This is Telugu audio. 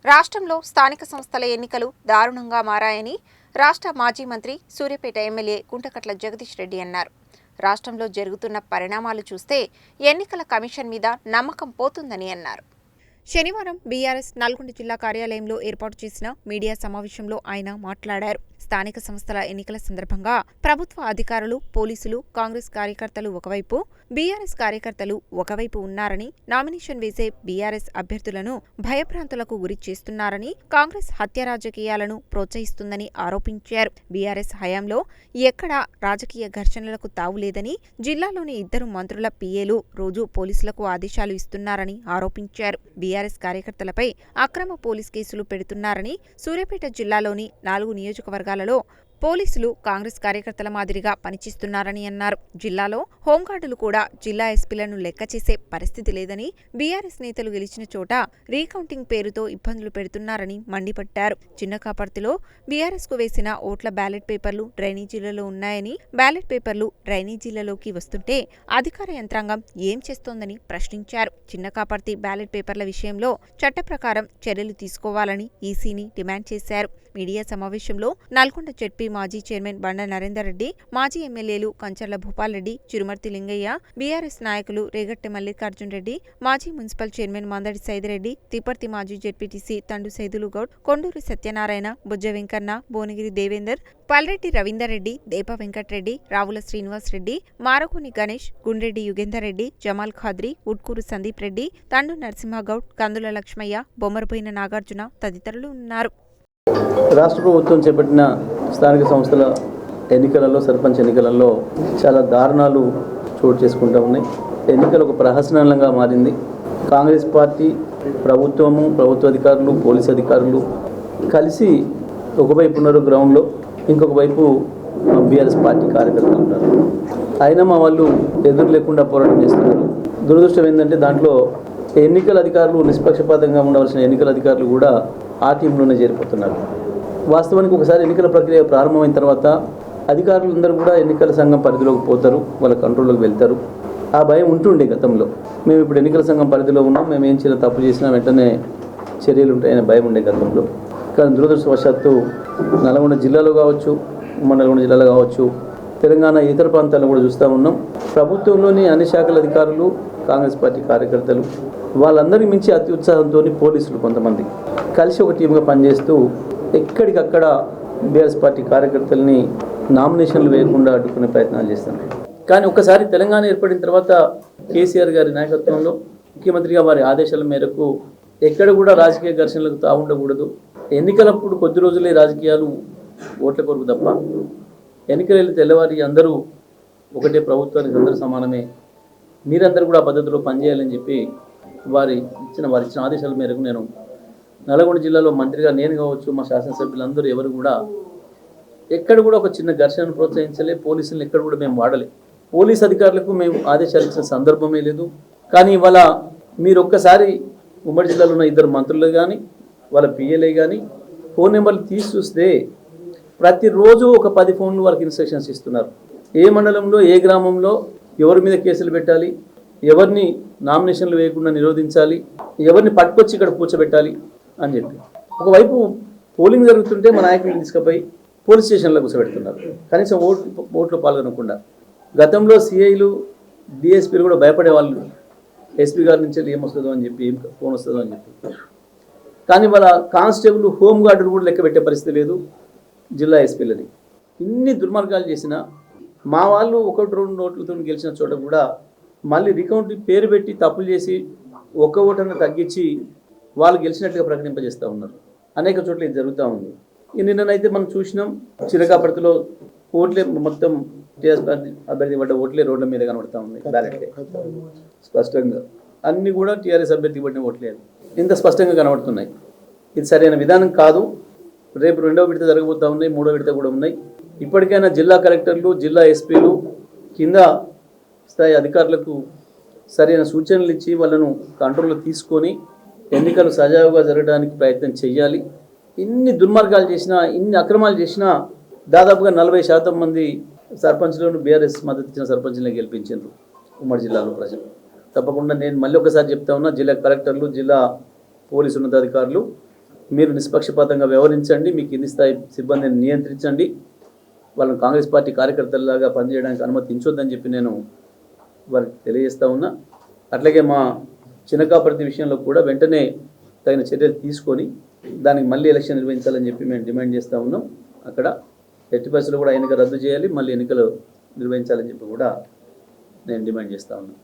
రాష్ట్రంలో స్థానిక సంస్థల ఎన్నికలు దారుణంగా మారాయని రాష్ట్ర మాజీ మంత్రి సూర్యాపేట ఎమ్మెల్యే గుంటకట్ల జగదీష్ రెడ్డి అన్నారు. రాష్ట్రంలో జరుగుతున్న పరిణామాలు చూస్తే ఎన్నికల కమిషన్ మీద నమ్మకం పోతుందని అన్నారు. శనివారం బీఆర్ఎస్ నల్గొండ జిల్లా కార్యాలయంలో ఏర్పాటు చేసిన మీడియా సమావేశంలో ఆయన మాట్లాడారు. స్థానిక సంస్థల ఎన్నికల సందర్భంగా ప్రభుత్వ అధికారులు, పోలీసులు, కాంగ్రెస్ కార్యకర్తలు ఒకవైపు, బీఆర్ఎస్ కార్యకర్తలు ఒకవైపు ఉన్నారని, నామినేషన్ వేసే బీఆర్ఎస్ అభ్యర్థులను భయభ్రాంతులకు గురి చేస్తున్నారని, కాంగ్రెస్ హత్య రాజకీయాలను ప్రోత్సహిస్తుందని ఆరోపించారు. బీఆర్ఎస్ హయాంలో ఎక్కడా రాజకీయ ఘర్షణలకు తావులేదని, జిల్లాలోని 2 మంత్రుల పీఏలు రోజు పోలీసులకు ఆదేశాలు ఇస్తున్నారని ఆరోపించారు. బీఆర్ఎస్ కార్యకర్తలపై అక్రమ పోలీస్ కేసులు పెడుతున్నారని, సూర్యాపేట జిల్లాలోని 4 నియోజకవర్గాలలో పోలీసులు కాంగ్రెస్ కార్యకర్తల మాదిరిగా పనిచేస్తున్నారని అన్నారు. జిల్లాలో హోంగార్డులు కూడా జిల్లా ఎస్పీలను లెక్క చేసే పరిస్థితి లేదని, బీఆర్ఎస్ నేతలు గెలిచిన చోట రీకౌంటింగ్ పేరుతో ఇబ్బందులు పెడుతున్నారని మండిపడ్డారు. చిన్నకాపర్తిలో బీఆర్ఎస్ కు వేసిన ఓట్ల బ్యాలెట్ పేపర్లు డ్రైనేజీలలో ఉన్నాయని, బ్యాలెట్ పేపర్లు డ్రైనేజీలలోకి వస్తుంటే అధికార యంత్రాంగం ఏం చేస్తోందని ప్రశ్నించారు. చిన్నకాపర్తి బ్యాలెట్ పేపర్ల విషయంలో చట్ట ప్రకారం చర్యలు తీసుకోవాలని ఈసీని డిమాండ్ చేశారు. మీడియా సమావేశంలో నల్గొండ జెడ్పీ మాజీ చైర్మన్ బండ నరేందర్ రెడ్డి, మాజీ ఎమ్మెల్యేలు కంచర్ల భూపాల్ రెడ్డి, చిరుమర్తి లింగయ్య, బీఆర్ఎస్ నాయకులు రేగట్టె మల్లికార్జున్ రెడ్డి, మాజీ మున్సిపల్ చైర్మన్ మందడి సైదిరెడ్డి, తిపర్తి మాజీ జెడ్పీటీసీ తండు సైదులుగౌడ్, కొండూరు సత్యనారాయణ, బుజ్జ వెంకన్న, భువనగిరి దేవేందర్, పల్రెడ్డి రవీందర్ రెడ్డి, దేప వెంకట్రెడ్డి, రావుల శ్రీనివాస్ రెడ్డి, మారకోని గణేష్, గుండ్రెడ్డి యుగేందర్ రెడ్డి, జమాల్ ఖాద్రి, ఉట్కూరు సందీప్ రెడ్డి, తండు నరసింహగౌడ్, కందుల లక్ష్మయ్య, బొమ్మరపోయిన నాగార్జున తదితరులు ఉన్నారు. రాష్ట్ర ప్రభుత్వం చేపట్టిన స్థానిక సంస్థల ఎన్నికలలో, సర్పంచ్ ఎన్నికలలో చాలా దారుణాలు చోటు చేసుకుంటూ ఉన్నాయి. ఎన్నికలు ఒక ప్రహసనంగా మారింది. కాంగ్రెస్ పార్టీ, ప్రభుత్వము, ప్రభుత్వ అధికారులు, పోలీసు అధికారులు కలిసి ఒకవైపు ఉన్నారు గ్రౌండ్లో, ఇంకొక వైపు బీఆర్ఎస్ పార్టీ కార్యకర్తలు ఉన్నారు. అయినా మా వాళ్ళు ఎదురు లేకుండా పోరాటం చేస్తున్నారు. దురదృష్టం ఏంటంటే దాంట్లో ఎన్నికల అధికారులు, నిష్పక్షపాతంగా ఉండవలసిన ఎన్నికల అధికారులు కూడా ఆ టీంలోనే చేరిపోతున్నారు. వాస్తవానికి ఒకసారి ఎన్నికల ప్రక్రియ ప్రారంభమైన తర్వాత అధికారులు అందరూ కూడా ఎన్నికల సంఘం పరిధిలోకి పోతారు, వాళ్ళ కంట్రోల్లోకి వెళ్తారు. ఆ భయం ఉంటుండే గతంలో. మేము ఇప్పుడు ఎన్నికల సంఘం పరిధిలో ఉన్నాం, మేము ఏం చేయాలి, తప్పు చేసినా వెంటనే చర్యలు ఉంటాయనే భయం ఉండే గతంలో. కానీ దురదృష్టవశాత్తు నల్గొండ జిల్లాలో కావచ్చు, ఉమ్మడి నల్గొండ జిల్లాలో కావచ్చు, తెలంగాణ ఇతర ప్రాంతాల్లో కూడా చూస్తూ ఉన్నాం. ప్రభుత్వంలోని అన్ని శాఖల అధికారులు, కాంగ్రెస్ పార్టీ కార్యకర్తలు వాళ్ళందరికీ మించి అతి ఉత్సాహంతో పోలీసులు కొంతమంది కలిసి ఒక టీంగా పనిచేస్తూ ఎక్కడికక్కడ బీఆర్ఎస్ పార్టీ కార్యకర్తల్ని నామినేషన్లు వేయకుండా అడ్డుకునే ప్రయత్నాలు చేస్తున్నారు. కానీ ఒకసారి తెలంగాణ ఏర్పడిన తర్వాత కేసీఆర్ గారి నాయకత్వంలో ముఖ్యమంత్రిగా వారి ఆదేశాల మేరకు ఎక్కడ కూడా రాజకీయ ఘర్షణలకు తావుండకూడదు, ఎన్నికలప్పుడు కొద్ది రోజులే రాజకీయాలు ఓట్ల కొరకు తప్ప, ఎన్నికలు వెళ్ళి తెల్లవారి అందరూ ఒకటే, ప్రభుత్వానికి అందరూ సమానమే, మీరందరూ కూడా ఆ పద్ధతిలో పనిచేయాలని చెప్పి వారి ఇచ్చిన ఆదేశాల మేరకు నేను నల్గొండ జిల్లాలో మంత్రిగా నేను కావచ్చు, మా శాసనసభ్యులందరూ ఎవరు కూడా ఎక్కడ కూడా ఒక చిన్న ఘర్షణను ప్రోత్సహించలే. పోలీసులను ఎక్కడ కూడా మేము వాడలే. పోలీస్ అధికారులకు మేము ఆదేశాలు ఇచ్చిన సందర్భమే లేదు. కానీ ఇవాళ మీరు ఒక్కసారి ఉమ్మడి జిల్లాలో ఉన్న 2 మంత్రులు కానీ, వాళ్ళ పిఏలే కానీ ఫోన్ నెంబర్లు తీసి చూస్తే ప్రతిరోజు ఒక 10 ఫోన్లు వాళ్ళకి ఇన్స్ట్రక్షన్స్ ఇస్తున్నారు. ఏ మండలంలో, ఏ గ్రామంలో ఎవరి మీద కేసులు పెట్టాలి, ఎవరిని నామినేషన్లు వేయకుండా నిరోధించాలి, ఎవరిని పట్టుకొచ్చి ఇక్కడ కూర్చోబెట్టాలి అని చెప్పి. ఒకవైపు పోలింగ్ జరుగుతుంటే మా నాయకులను తీసుకుపోయి పోలీస్ స్టేషన్లో కూర్చోబెడుతున్నారు, కనీసం ఓట్లో పాల్గొనకుండా. గతంలో సిఐలు, డిఎస్పీలు కూడా భయపడేవాళ్ళు, ఎస్పీ గారి నుంచి ఏమొస్తుందో అని చెప్పి, ఏం ఫోన్ వస్తుందో అని చెప్పి. కానీ వాళ్ళ కానిస్టేబుల్, హోమ్ గార్డులు కూడా లెక్క పెట్టే పరిస్థితి లేదు జిల్లా ఎస్పీలని. ఇన్ని దుర్మార్గాలు చేసినా మా వాళ్ళు 1-2 ఓట్లతో గెలిచిన చోట కూడా మళ్ళీ రీకౌంటింగ్ పేరు పెట్టి తప్పులు చేసి 1 ఓటನ್ನು తగ్గించి వాళ్ళు గెలిచినట్టుగా ప్రకటింపజేస్తూ ఉన్నారు. అనేక చోట్ల ఇది జరుగుతూ ఉంది. నిన్ననైతే మనం చూసినాం, చిరకాపర్తిలో ఓట్లే మొత్తం టీఆర్ఎస్ అభ్యర్థి పడ్డ ఓట్లే రోడ్ల మీద కనబడతా ఉన్నాయి. బ్యాలెట్లే స్పష్టంగా అన్నీ కూడా టీఆర్ఎస్ అభ్యర్థి పడిన ఓట్లే ఇంత స్పష్టంగా కనబడుతున్నాయి. ఇది సరైన విధానం కాదు. రేపు 2వ విడత జరగబోతూ ఉన్నాయి, 3వ విడత కూడా ఉన్నాయి. ఇప్పటికైనా జిల్లా కలెక్టర్లు, జిల్లా ఎస్పీలు కింద స్థాయి అధికారులకు సరైన సూచనలు ఇచ్చి వాళ్ళను కంట్రోల్లో తీసుకొని ఎన్నికలు సజావుగా జరగడానికి ప్రయత్నం చేయాలి. ఇన్ని దుర్మార్గాలు చేసినా, ఇన్ని అక్రమాలు చేసినా దాదాపుగా 40% మంది సర్పంచ్లను బీఆర్ఎస్ మద్దతు ఇచ్చిన సర్పంచ్లను గెలిపించారు ఉమ్మడి జిల్లాలో ప్రజలు. తప్పకుండా నేను మళ్ళీ ఒకసారి చెప్తా ఉన్నా, జిల్లా కలెక్టర్లు, జిల్లా పోలీసు ఉన్నతాధికారులు మీరు నిష్పక్షపాతంగా వ్యవహరించండి, మీ కింది స్థాయి సిబ్బందిని నియంత్రించండి, వాళ్ళని కాంగ్రెస్ పార్టీ కార్యకర్తలలాగా పనిచేయడానికి అనుమతించొద్దని చెప్పి నేను వారికి తెలియజేస్తూ ఉన్నా. అట్లాగే మా చినకాపర్తి విషయంలో కూడా వెంటనే తగిన చర్యలు తీసుకొని దానికి మళ్ళీ ఎలక్షన్ నిర్వహించాలని చెప్పి మేము డిమాండ్ చేస్తూ ఉన్నాం. అక్కడ ఎట్టి పరిస్థితుల్లో కూడా ఎన్నిక రద్దు చేయాలి, మళ్ళీ ఎన్నికలు నిర్వహించాలని చెప్పి కూడా నేను డిమాండ్ చేస్తూ ఉన్నాను.